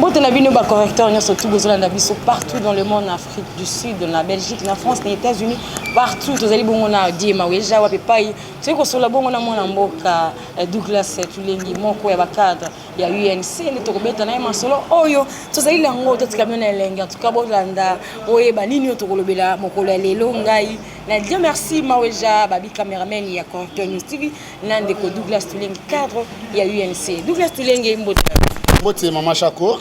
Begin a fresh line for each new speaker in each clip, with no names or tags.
Mbote na bino ba correcteur on surtout besoin na biso partout dans le monde, en Afrique du Sud, dans la Belgique, en France, les États-Unis, partout tozali bongo na Diema weja wa pepai. C'est ko sola bongo na mona mboka Douglas Tulengi moko ya ba cadre ya UNC ne tokobeta na masolo oyo tozali lango totika bino na elengi en tout cas bolanda oyeba nini yo tokolobela mokolo ya lelo ngai na Dieu merci maweja babi cameraman ya Correcteur News TV nande ko Douglas Tulengi cadre ya UNC. Douglas Tulengi
Mbote Mama Chako.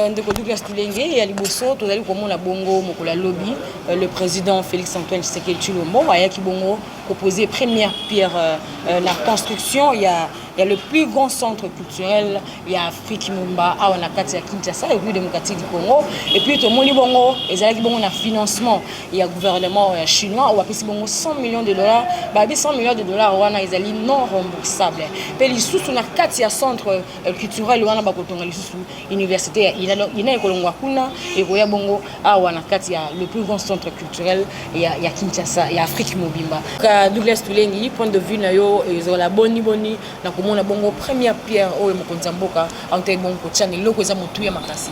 Ndeko Douglas Tulengi et à Liboso, tout à l'heure comme on a bongo mokola lobby, le président Félix Antoine Tshisekedi Tshilombo a qui bongo proposé première pierre la construction. Il y a le plus grand centre culturel, il y a Afrique Mumba, à Wanakati à Kinshasa, et puis démocratique du Congo. Et puis tout le monde bongo, et ça qui bongo un financement. Il y a le gouvernement chinois, ou a payé bongo 100 millions de dollars, bah 100 millions de dollars, on a ils non remboursables. Puis les sous on a 4 centre culturel, on a bakotonga les sous université, il y a Kolongwa Kuna et Roya bongo à Wanakati le plus grand centre culturel, il y a Kinshasa, il y a Afrique Mobimba. Douglas Tulengi, point de vue na yo, ils ont la boni na komona bongo première pierre oyo mokonzi mboka ante bongo tchani loko za mutu ya makasi.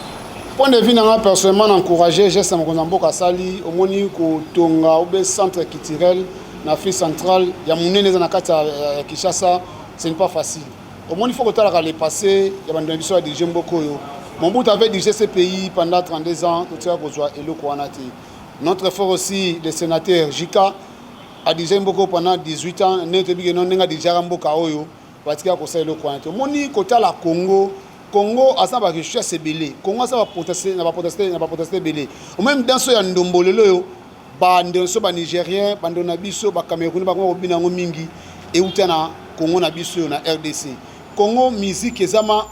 Point de vue na personnellement encourager geste mokonzi mboka sali omoni ko tonga obe centre culturel na Afrique centrale ya munene za nakati ya Kinshasa, ce n'est pas facile. Omoni faut que tala le passé ya bando biso ya dirige mboko yo. Mobutu avait dirigé ce pays pendant 32 ans, tout ça kozwa eloko wana te. Notre frère aussi le sénateur Jika a dirigé mboko pendant 18 ans, notre bige non nga dirigé mboka oyo. Batika ko sa eloko wana te. Moni kota la Congo asa ba richesse belé. Congo asa ba protester belé. Ou même dans ce ya ndombolelo yo ba ndonso ba nigérien, ba ndona biso ba Cameroun ba ko binango mingi e utana Congo na biso na RDC. Congo musique ezama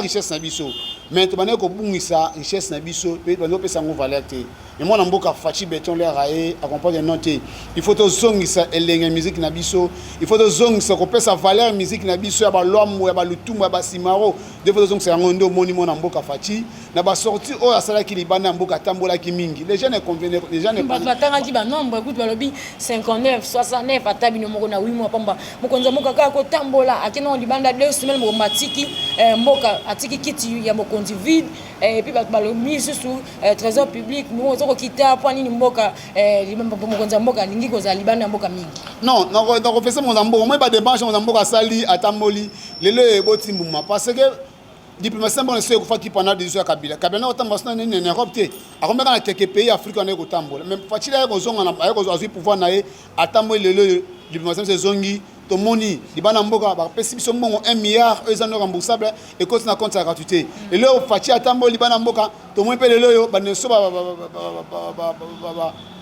richesse na biso. Mais to baneko bungisa richesse na biso pe bano pesa ngo valeur te. Mais moi mboka Fachi Beton les raé accompagne noté. Il faut to zongisa elenge musique na biso. Il faut to zongisa ko pesa valeur musique na biso ya ba lomo ya ba lutumba ya ba simaro. De faut zongisa ngondo monument na mboka Fachi. Na ba sorti o asala ki libana mboka tambola ki mingi. Les gens ne convenaient les gens ne pas.
Batanga ki ba nombre écoute balobi 59 69 atabi no moko na 8 mois pamba. Mokonza mboka ka ko tambola akena libanda 2 semaines mo matiki mboka atiki kiti ya mokonzi vide et puis balobi sous trésor public nous kita po nini mboka mokonza mboka lingi ko za libanda mboka mingi.
Non, donc fait ça mon mboka moi ba démarche mon mboka sali atamboli lelo e boti mbuma parce que diplomatie bon c'est ko faki pendant 18 Kabila na otamba na en Europe te akomeka na quelques pays africains na ko tambola même fatila ko zonga na ko zo pouvoir na e atamboli lelo diplomatie c'est zongi to moni libana mboka ba pesi biso mbongo 1 milliard ezano remboursable et compte na compte à gratuité et là fati atamboli libana mboka to mo pe lelo yo ba neso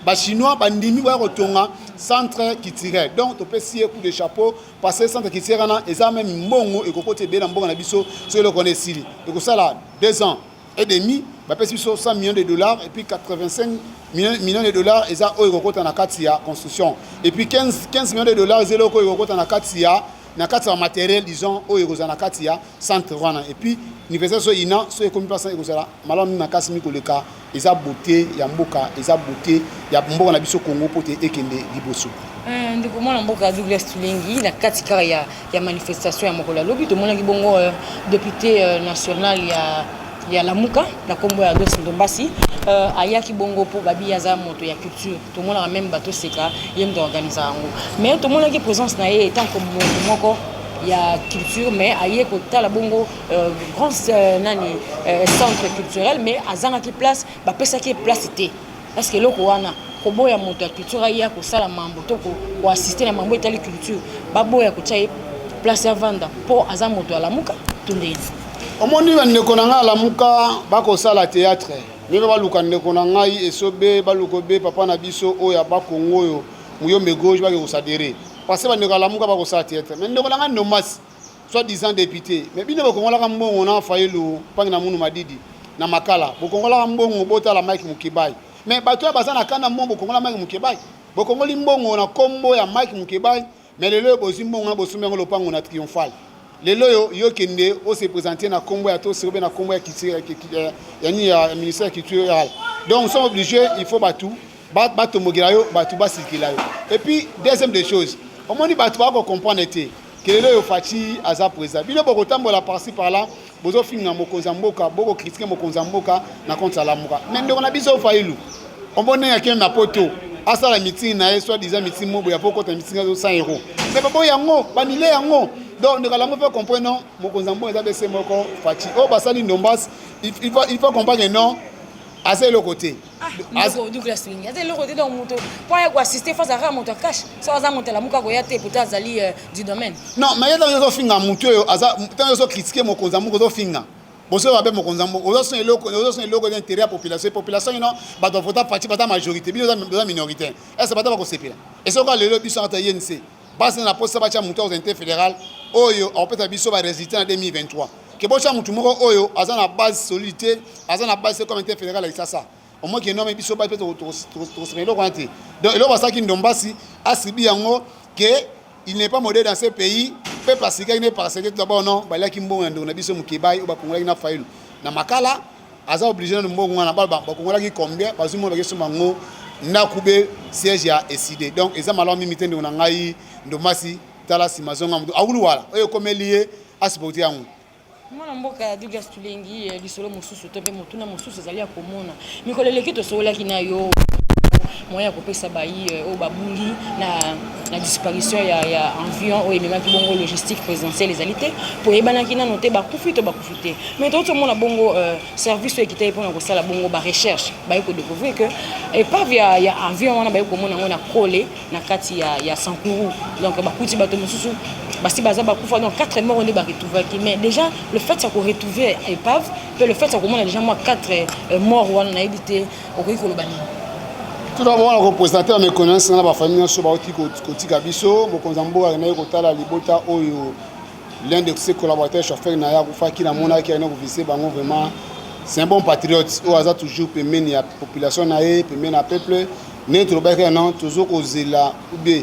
ba chinois bandimi ba kotonga centre culturel donc to pesi coup de chapeau parce que centre culturel na eza même mbongo et kokote be na mboka na biso so le connaît sili et ko sala 2 ans et demi ba pesi biso 100 millions de dollars et puis 85 millions de dollars eza oyo kokota na kati ya construction et puis 15 millions de dollars zelo ko kokota na kati ya matériel disons oyo kozana na kati ya centre wana et puis université so ina so ekomi place ekozala malamu na kasi mikoleka eza beauté ya mboka eza beauté ya mboka na biso Congo pote ekende liboso.
Ndiko mwana mboka Douglas Tulengi na kati kara ya manifestation ya mokola lobi to mona ki bongo député national ya Lamuka na kombo ya Dos Ndombasi ayaki bongo po babi yaza moto ya culture to mona même bato seka yem de organiser ngo mais to mona ki présence na ye tant comme moko ya culture mais aye ko tala bongo grand centre culturel mais azanga ki place ba pesa ki place té parce que loko wana ko boya moto ya culture aye ko sala mambo to ko assister na mambo etali culture ba boya ko tsaye place ya vanda po aza moto ya Lamuka tundeni.
Omoni bandeko na nga Lamuka bakosala théâtre ndenge baluka ndeko na ngai esobe balukobe papa na biso oyo ba Congo oyo muyombe gauche bake kosadere parce que bandeko Lamuka bakosala théâtre mais ndeko na nga Nomas soit disant député mais bino bakongola ka mbongo na fayelu pangi na munu madidi na makala bokongola ka mbongo botala Mike Mukibai mais bato ya bazana kana mbongo bokongola Mike Mukibai bokongoli mbongo na kombo ya Mike Mukibai mais lelo bozimbongo na bosumengo lopango na triomphal. Lelo yo kende o se présenter na kombo ya to se na kombo ya culture ya ministère culturel. Donc nous sommes obligés, il faut batou bato mogirayo batou ba circuler. Et puis deuxième des choses, au moins bato ba comprendre été kelelo yo faci aza président bino bokotambola par-ci par-là bozofinga mokonzi ya mboka bokokritike mokonzi ya mboka na contre alamuka me ndeko na biso ofailu ombonenge akende na poto asala meeting na ye soit disant meeting mobo ya pokota meeting azo 100 euros me babo yango banile yango donc ndeko alamu fait comprendre non mokonzi ya mboka eza bese moko faci oyo basali ndombasi il faut comprendre non assez le côté
Douglas Tulengi assez le côté donc moto pour y assister face à moto cash ça va monter la muka ko yate pour azali du domaine
non mais yata yo finga moto yo aza tant yo critiquer mokonzi ya mboka zo finga boso ba be mokonzi ya mboka ozo son eloko d'intérêt à population non ba doit voter parti ba majorité bi za minorité est-ce ba ba ko sepela et ce que le biso ata YNC base na poste ba cha moto aux intérêts fédéral oyo on peut biso ba résultat en 2023 que bocha mutu moko oyo aza na base solidité aza na base comme intérêt fédéral avec ça au moins que non mais biso ba peut to eloko anté donc eloko basaki ndombasi asibi yango que il n'est pas modèle dans ce pays peuple asika ine parce que d'abord non balaki mbongo ndona biso mukibai oba kongola na failu na makala aza obligé na mbongo na ba kongola ki combien bazumo ba keso mango na kube siège ya décidé donc eza malo mimite ndona ngai ndomasi tala simazonga mdu awulu wala oyo komelié asiboti yango
mwana mboka Douglas Tulengi lisolo mosusu to pe motuna mosusu ezali ya komona mikolo leki to solaki na yo moya kopesa bayi o babungi na disparition ya avion o ememaki bongo logistique présidentielle ezalité pour ebanaki na noter bakufi to bakufite mais to mona bongo service ekitaye pona ko sala bongo ba recherche bayi ko découvrir que épave ya avion wana bayi ko mona ngona coller na kati ya Sankuru donc bakuti bato mosusu basi baza bakufa donc 4 morts on est retrouvé mais déjà le fait ça ko retrouver épave puis le fait ça ko mona déjà moi 4 morts wana na évité au ko lobani.
Tout d'abord, on représente mes connaissances dans la famille sur Koti Kabiso, Mokonzambo, René Kotala, Libota, Oyo, l'un de ses collaborateurs, chauffeur Naya, Koufaki, la Mona, qui a visé, vraiment, c'est un bon patriote. Au hasard, toujours, permet la population, permet le peuple, notre bec, non, toujours aux éla, ou bien,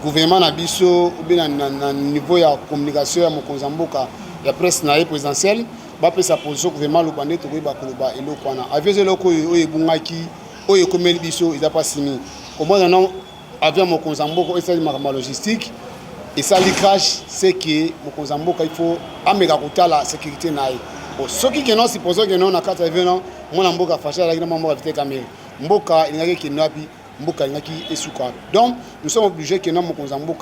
gouvernement Nabiso, ou bien, à niveau de communication, à Mokonzambo, la presse Naya présidentielle, va faire sa position, gouvernement, le bandit, tout le monde, et le Kwana. Avec le loko, et Bungaki, oyo komeli biso eza pas simi comment non avion mokonzambo et ça ma logistique et ça li crash c'est que mokonzambo il faut amega kotala sécurité nae o soki que non supposons que non na kata avion mona mboka fasha la mboka vite caméra mboka ingaki kinapi mboka ingaki esuka donc nous sommes obligés que non mokonzambo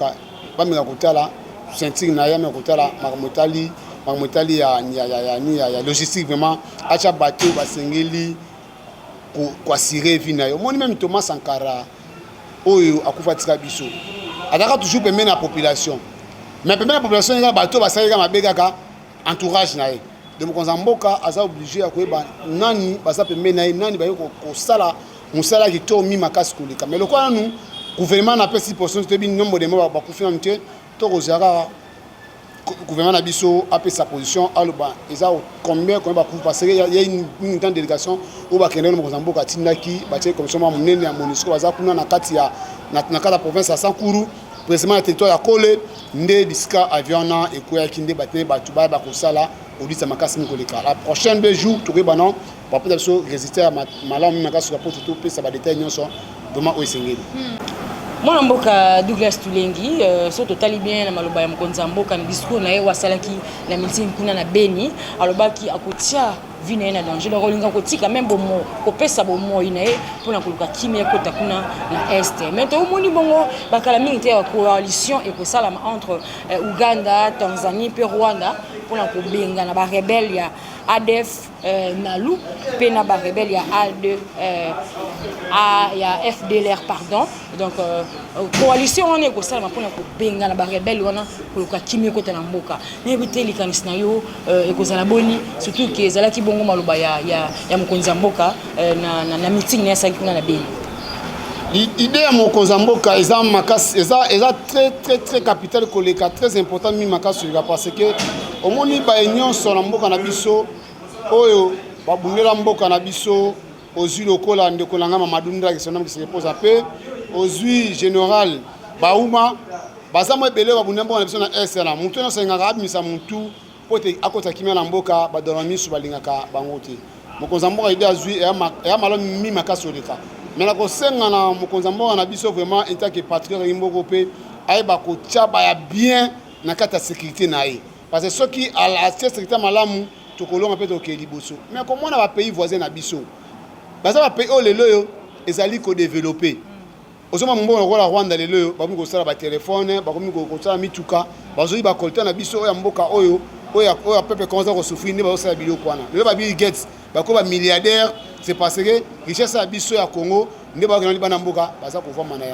ba mega kotala ceinture nae mega kotala makamotali ya logistique vraiment acha bateau basengeli kwa sire vina yo moni même Thomas Sankara oyo akufa tika biso adaka toujours permet la population mais permet la population nga bato basali ka mabega ka entourage na ye de mokonzamboka aza obligé ya koyeba nani basa permet na ye nani bayo ko sala musala ki to mi makasi koleka mais lokwa nous gouvernement na pesi portion te bi nombre de morts ba kufina mte to ko zara gouvernement na biso a pris sa position aloba eza combien ba parce que il y a une grande délégation au bakende mo Mozambique atindaki ba tie commission ma munene ya MONUSCO baza kuna na kati ya na kata province ya Sankuru précisément le territoire ya Kole nde diska aviona et ko ya kinde batene batu ba ko sala audit makasi koleka la prochaine jour to ba non ba peut être résister à malamu makasi ka poto to pesa ba détail nyonso vraiment o esengeli.
Mwana mboka Douglas Tulengi so totali bien na maloba ya mokonzamboka na discours na ye wasalaki na meeting kuna na Beni alobaki akotia vina na danger donc olinga kotika même bomo kopesa bomo ina ye pona koluka kimia kota kuna na est mais to moni bongo bakala mingi te ya coalition et kosala entre Uganda, Tanzanie pe Rwanda pona ko benga na ba rebelle ya ADF Nalu pe na ba rebelle ya ya FDLR pardon donc coalition on est kosala pona ko benga na ba rebelle wana koluka kimia kota na mboka mais biteli kanisna yo e kozala boni surtout que ezalaki bongo maloba ya mokonzamboka na meeting na saki kuna na Beni.
L'idée à mokonzamboka eza makasi eza très capital koleka très important mi makasi parce que au moni ba union sur la mboka na biso oyo babundela mboka na biso ozui lokola ndeko langa Mamadou qui sonam qui se repose un peu ozui général Bauma bazamo ebele babundela mboka na biso na SNA mutu na senga abimisa mutu pote akota kimia na mboka badona misu balingaka bango te mokonzamboka ide azui ya malo mi makasi oleka mais la kosenga na mokonzamboka na biso vraiment en tant que patriote imboko pe ayeba kotia baya bien na kati ya sécurité na ye parce que soki ala sécurité malamu tokolonga mpe tokee liboso mais komona bapays voisin na biso baza bapays oyo lelo oyo ezali kodéveloppe ozoma mbongo lokola Rwanda lelo oyo bakomi kosala batelefone bakomi kosala mituka bazoi bakolta na biso oyo ya mboka oyo oyo peuple commence kosouffrir nde bazosala biloko wana lelo Bill Gates bako bamilliardaire c'est parce que richesse ya biso ya Congo nde bakokena libana mboka baza kovama na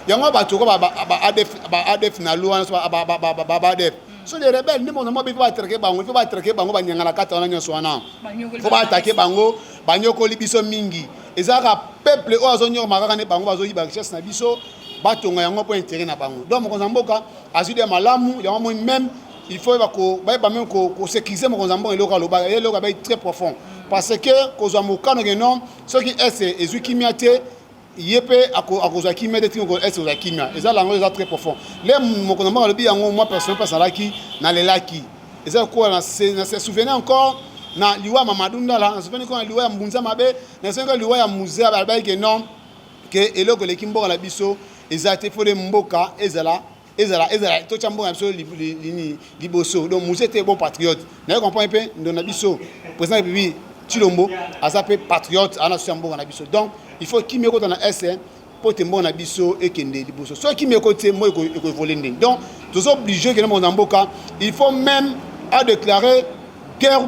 yango bato ko ADF na loi ADF so les rebelles nde mono mobi ba traquer bango banyanga na kata wana nyonso wana faut ba attaquer bango banyokoli biso mingi ezaka peuple oyo azonyo makaka ne bango bazoyiba richesse na biso batonga yango po intérêt na bango donc mokonza mboka azudi malamu yango moi même il faut même sécuriser mokonza mboka eloko ba très profond parce que kozwa mokano genom soki ese ezukimia te yepe akozwa kimia te tingo ese ozwa kimia eza lango eza très profond le mokonza mboka lobi yango moi personnellement na lelaki eza quoi na se souvenir encore na liwa Mamadou Ndala na souvenir na liwa ya Mbunza Mabe na souvenir liwa ya musée balbai ke non que eloko leki mboka na biso eza te fode mboka ezala to chambo na biso liboso donc musée te bon patriote na comprendre pe ndo na biso président Bibi Chilombo aza pe patriote ana chambo na biso donc il faut qui me na SN pour te mboka na biso ekende liboso so qui me côté moi eko voler donc tous obligés que na mboka il faut même à déclarer guerre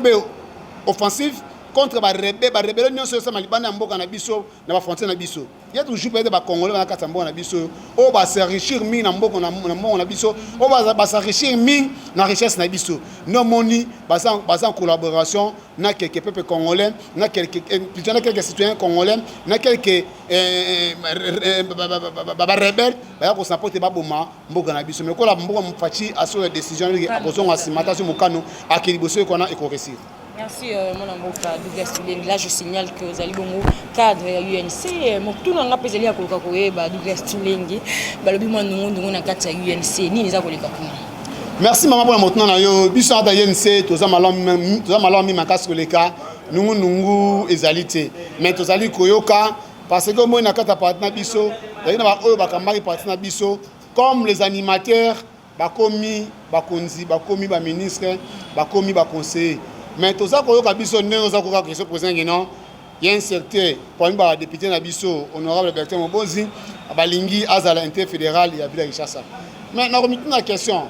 offensive contre ba rebelle nyonso ça malibana mboka na biso na ba frontière na biso ya toujours peut-être ba congolais na kata mboka na biso o ba s'enrichir mingi na mboka na biso o ba s'enrichir mingi na richesse na biso no moni en collaboration na quelques peuples congolais na quelques citoyens congolais na quelques ba rebelles ba ko supporter ba boma mboka na biso mais ko la mboka mfachi aso décision a besoin asimata sur mokano akili boso ko na eko réussir.
Merci mon amour Douglas Tulengi. Là je signale que vous allez bongo cadre ya UNC mon tout nga pezeli ya koloka koyeba Douglas Tulengi balobi mwa ndungu na kati ya UNC nini za koleka kuna.
Merci maman pour maintenant na yo biso ata UNC toza malami makasi koleka nungu ezalité mais tozali koyoka parce que moi na kata partenaire biso na ba oyo bakambaki partenaire biso comme les animateurs bakomi bakonzi bakomi ba ministre bakomi ba conseiller mais tout ça koyoka biso ndenge za koka question président ngeno il y a un certain parmi ba député na biso honorable Bertin Mobozi abalingi azala interfédéral ya Villa Richassa mais na remettre na question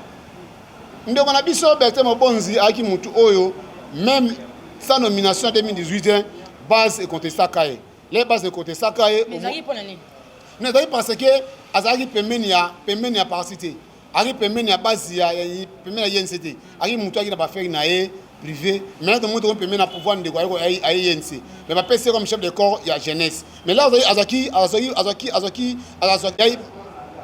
ndeko na biso Bertin Mobozi aki mutu oyo même sa nomination en 2018 base et contestat kaye les bases de contestat kaye
mais ça y pour l'année
mais parce que azaki pemeni ya parasité ari pemeni ya base ya pemeni ya INCT ari mutu aki na ba faire na ye privé mais tout le monde peut mettre pouvoir de quoi à INC mais pas passer comme chef de corps il y a jeunesse mais là azaki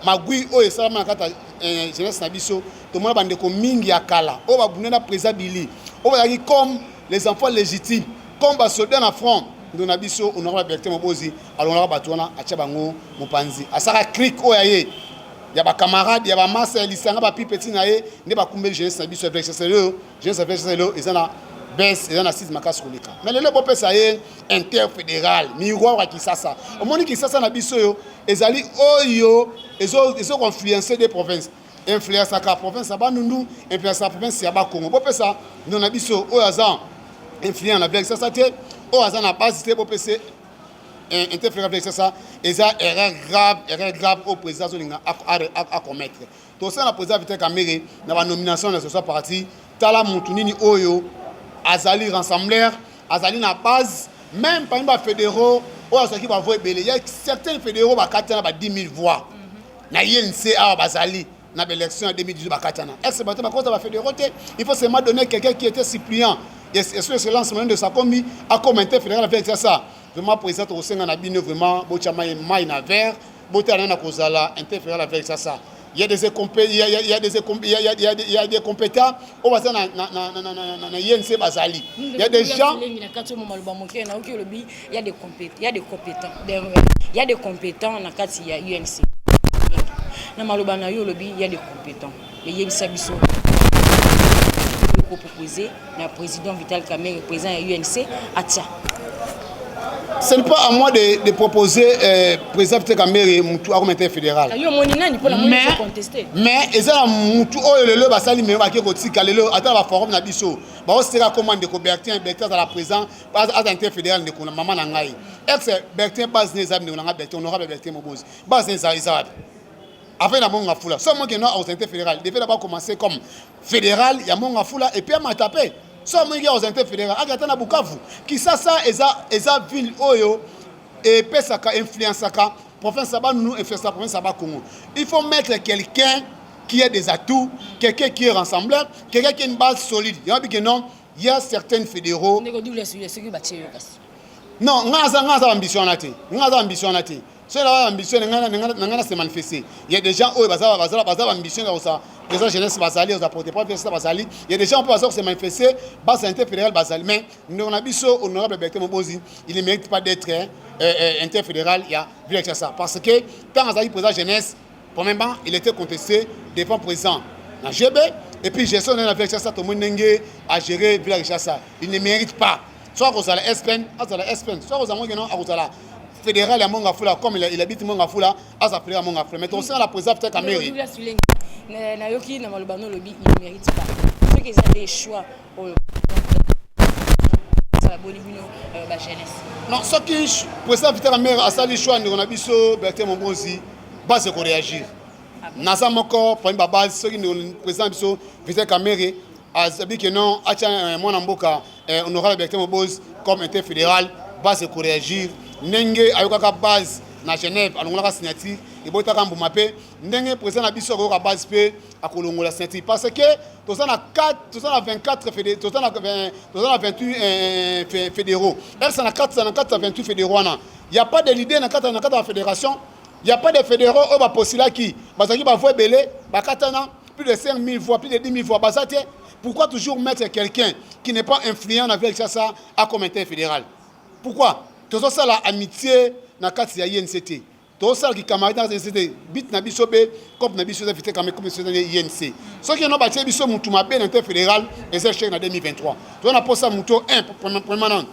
magui o ça ma kata jeunesse na biso to mona bande ko mingi ya kala o ba bunena président Billy o ba yaki comme les enfants légitimes comme ba soldats na front ndo na biso honorable Bertin Mobozi alonga batwana acha bango mopanzi asaka click o yaye ya ba camarades ya ba massa lisanga ba petit na ye ne ba kumbeli jeunesse na biso avec ça jeunesse avec ça ezana baisse ezana 6 makas kolika mais le bo pesa ye interfédéral miroir ki sasa o moni ki sasa na biso yo ezali oyo ezo influencer des provinces influence ka province ba nundu influence la province ya ba Congo bo pesa ndo na biso oyo azan influence avec sasa te o azan na base te bo pesa interférer avec ça et ça erreur grave au président Zolinga à commettre tout ça la président Vital Kamerhe na la nomination de ce soit parti tala mutunini oyo azali rassembleur azali na base même parmi les fédéraux ou ceux qui va voter belé il y a certains fédéraux ba katana ba 10 000 voix na INC a bazali na l'élection en 2018 ba katana ex battre ba contre ba fédéraux il faut seulement donner quelqu'un qui était suppléant et sur ce lancement de sa commis a commenté fédéral avec ça vraiment président au sein na bino vraiment bochama mai na vert botana na kozala interférer avec ça il y a des compétents au basa na INC bazali il y a des gens
il y a des compétents na kati ya UNC na maloba na yo lobi il y a des compétents les yebisa biso proposé na président Vital Kamerhe président ya UNC atia
Ce n'est pas à moi de proposer président Vital Kamerhe Moutou à comme interfédéral. Mais ils ont Moutou oh le basali mais va qui kotika le attends la forum na biso. Ba o sera commande de Bertin Bertin à la présent pas à interfédéral de kona maman na ngai. Ex Bertin base les amis na Bertin honorable Bertin Mobozi. Base les Isaac. Avec la monga foula. Seulement que non aux interfédéral. Devait d'abord commencer comme fédéral, il y a monga foula et puis à m'attaper. So mwingi aux interfédérales agata na Bukavu qui ça eza ville oyo et pesaka influencaka province saba nous influence la province saba Congo. Il faut mettre quelqu'un qui a des atouts, quelqu'un qui est rassembleur, quelqu'un qui a une base solide. Il y a certains fédéraux. Non, ngaza ambition naté. Ngaza ambition naté. C'est la ambition ngana se manifester. Il y a des gens oyo baza ambition dans ça. Les jeunesse basali, ils apportent pas ça basali. Il y a des gens qui peuvent se manifester, base interfédéral basali. Mais nous on a biso honorable Bertin Mobozi, il ne mérite pas d'être interfédéral. Il y a vu ça parce que quand Azali président jeunesse, premièrement, il était contesté devant président dans GB et puis gestion de la Vilachassa tout le monde a géré Vilachassa. Il ne mérite pas. Soit aux ala Espen, soit aux amants à la fédéral à Mongafula comme il habite Mongafula, à sa fédéral à Mongafula. Mais on sait la présidente Vital Kamerhe.
Nayoki na malobano lobby il ne mérite pas. Ceux qui ont des choix pour la bonne jeunesse.
Non, ce qui président Vital Kamerhe a sali choix on a biso Bertin Mobozi va se réagir. Nasa moko pour une base ceux qui nous président biso Vital Kamerhe a dit que non acha mon amboka honorable Bertin Mobozi comme interfédéral va se réagir. Nenge ayokaka base na Genève alongolaka signature et botaka mbumapé ndenge président na biso ko base pe akolongola signature parce que tous on a 24 fédéraux tous on a 28 fédéraux elle ça na 428 fédéraux na il y a pas de leader na 4 fédération il y a pas de fédéraux au ba postula qui bazaki ba voix belé ba katana plus de 5000 voix plus de 10 000 voix bazate pourquoi toujours mettre quelqu'un qui n'est pas influent avec ça à comme interfédéral pourquoi tout ça la amitié na kati ya INCT tout ça qui camarade dans INCT bit na biso be comme na biso Vital Kamerhe comme biso INC ce qui no batie biso mutu mabe na interfédéral et c'est chèque na 2023 to na posa mutu 1 premièrement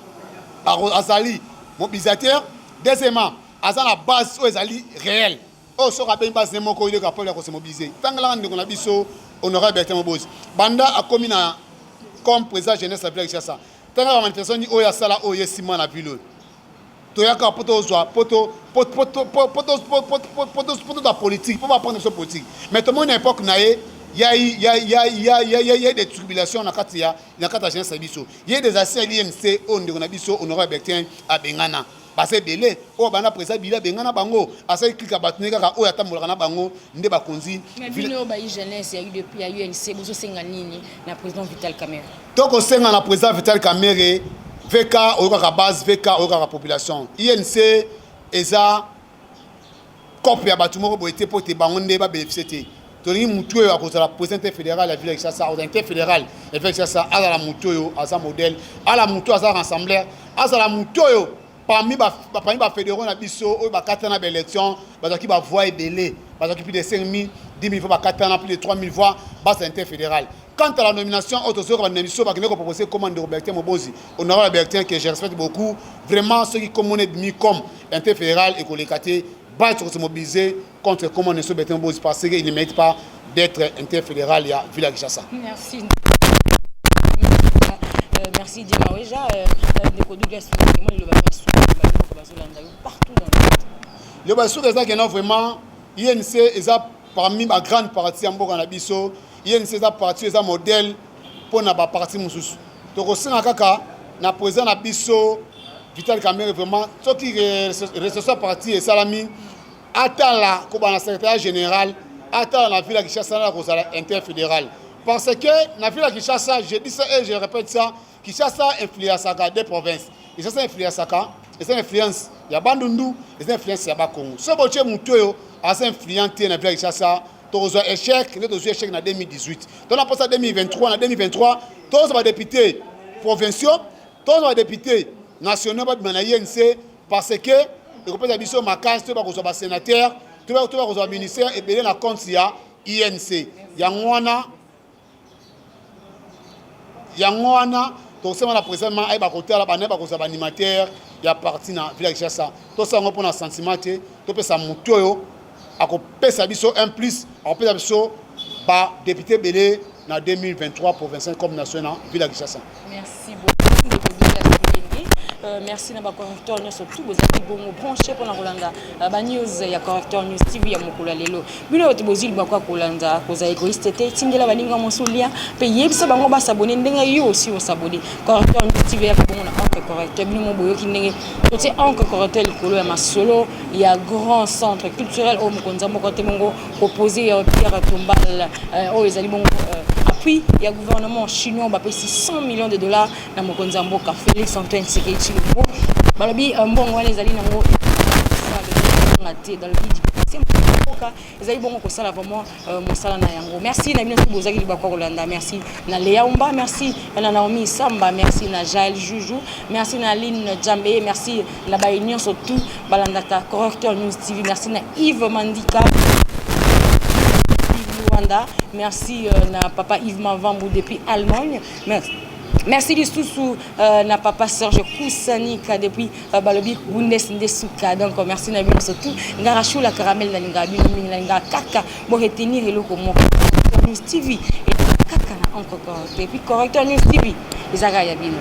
azali mobilisateur deuxièmement azana base o ezali réel o so ka ben base nemo ko ile ka pour se mobiliser tangala ndeko na biso honorable Bertin Mobozi banda a commis na comme président jeunesse la ville ça tangala manifestation ni o ya sala o yesima na ville toyaka poto zwa poto da politique pour pas prendre ce politique mais tout le monde à l'époque naé il y a des tribulations na katia na kata jeunesse biso il y a des anciens l'INC on na biso honorable Bertin a bengana parce que belé o bana président bila bengana bango asa klika batune kaka o yatambola na bango nde bakonzi
ville ba jeunesse il y a eu depuis ya UNC bozo senga nini na président Vital Kamerhe
toko senga na président Vital Kamerhe VK au base VK au population INC eza copie ya batumoko boité pour te bangonde ba bénéficier toni mutu yo akoza la président fédéral la ville de Kinshasa au interfédéral avec ça à la mutu yo à sa modèle à la mutu à sa rassembleur à la mutu yo parmi ba fédéraux na biso o ba katana ba élection ba qui ba voix belé ba qui plus de 5000 10 000 voix ba katana plus de 3000 voix base interfédéral. Quant à la nomination, on va proposer commande de Bertin Mobozi. Honorable Bertin que je respecte beaucoup. Vraiment, ceux qui commandent mis comme interfédéral et collecté, va se mobiliser contre commande de Bertin Mobozi parce qu'il ne mérite pas d'être interfédéral à Villa Kinshasa.
Merci. Merci Dimaweja. Partout dans le monde.
Le Bassou est vraiment INC est parmi ma grande partie en Boganabiso. Il y a une partie un modèle pour la partie mususu. Donc au sein kaka na président na biso Vital Kamerhe vraiment ce qui reste partie et salami atala ko ba na secrétaire général atala na ville Kinshasa na kozala interfédéral parce que na ville Kinshasa je dis ça et je répète ça Kinshasa influence à des provinces et ça influence à et ça influence ya Bandundu et ça influence ya Bakongo ce boche mutoyo a influencer na ville Kinshasa tous échec, nous avons échec en 2018. Donc on passe en 2023, en 2023, tous les députés provinciaux, tous les députés nationaux de l'INC parce que le représentant de Makas, tous les sénateurs, tous les ministères et bien la compte il y a INC. Yangwana, tous les présentement ay ba côté la bané ba ko animateur ya parti na ville ya Kinshasa to ça on a sentiment te to pesa mutu oyo akopesa biso un plus akopesa biso ba député belé na 2023 pour 25 comme national ville ya Kinshasa.
Merci beaucoup. Merci na ba correcteur nyonso tout bozali bongo branché pour na kolanda ba news ya correcteur news TV ya mokolo lelo bino to bozili ba kwa kolanda koza égoïste te tingela balinga mosulia pe yebisa bango ba s'abonner ndenge yo aussi o s'abonner correcteur news TV ya bongo na encore correcteur bino mo boyo ki ndenge to te encore correcteur likolo ya masolo ya grand centre culturel au Mokonza moko te mongo proposé Pierre Tombal o ezali bongo appui ya gouvernement chinois ba pesi 100 millions de dollars na Mokonza mboka Félix Antoine Tshisekedi balobi mbongo wana ezali nango dans le vide ezali bongo kosala vraiment mosala na yango. Merci na bino bozaki libakwa kolanda, merci na Léa Umba, merci na Naomi Samba, merci na Jaël Joujou, merci na Aline Djambe, merci na Baïnion surtout balandaka correcteur news TV, merci na Yves Mandika, merci na papa Yves Mavambou depuis Allemagne, merci du sous na papa Serge Koussanika depuis Balobi Bundesndesuka. Donc merci na bino surtout ngarachou la caramel na linga bino linga kaka bo retenir eloko moko News TV et kaka na encore et puis correcteur News TV ezaka ya bino.